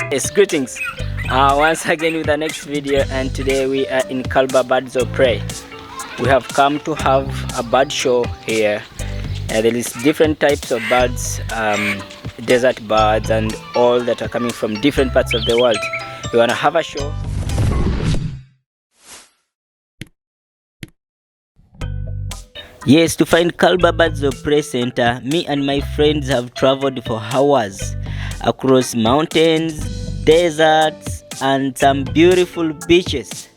Yes, greetings. Once again with the next video, and today we are in Kalba Birds of Prey. We have come to have a bird show here. There is different types of birds, desert birds and all that are coming from different parts of the world. We want to have a show. Yes, to find Kalba Birds of Prey Center, me and my friends have traveled for hours across mountains, deserts and some beautiful beaches.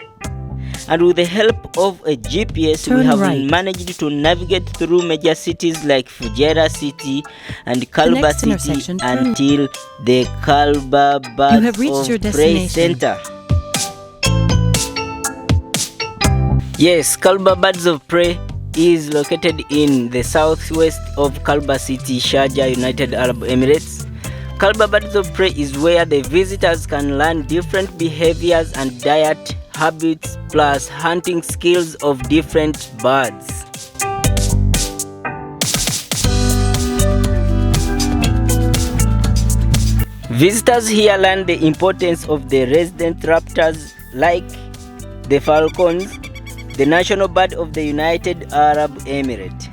And with the help of a GPS, we have managed to navigate through major cities like Fujairah City and Kalba City until the Kalba Birds of Prey Center. Yes, Kalba Birds of Prey is located in the southwest of Kalba City, Sharjah, United Arab Emirates. Kalba Birds of Prey is where the visitors can learn different behaviors and diet habits plus hunting skills of different birds. Visitors here learn the importance of the resident raptors like the falcons, the national bird of the United Arab Emirates,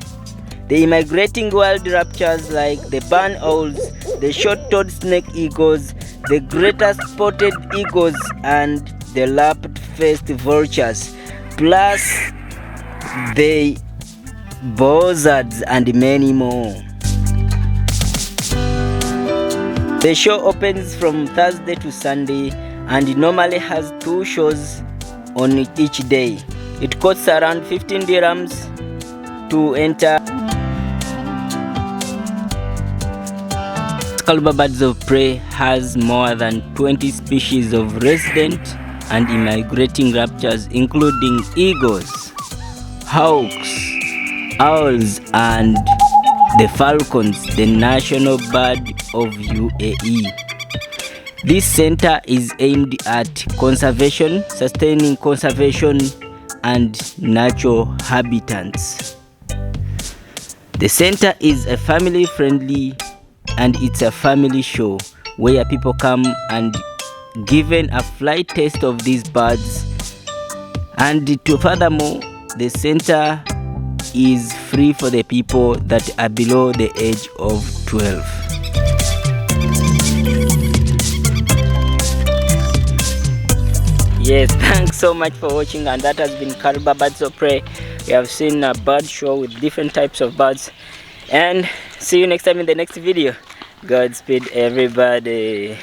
the immigrating wild raptors like the barn owls, the short-toed snake eagles, the greater spotted eagles and the lapped-faced vultures, plus the buzzards and many more. The show opens from Thursday to Sunday and normally has 2 shows on each day. It costs around 15 dirhams to enter. Kalba Birds of Prey has more than 20 species of resident and immigrating raptors, including eagles, hawks, owls and the falcons, the national bird of UAE. This center is aimed at conservation, sustaining conservation and natural habitats. The center is a family friendly and it's a family show where people come and given a flight test of these birds, and furthermore the center is free for the people that are below the age of 12. Yes, thanks so much for watching, and that has been Kalba Birds of Prey. We have seen a bird show with different types of birds, and see you next time in the next video. Godspeed everybody.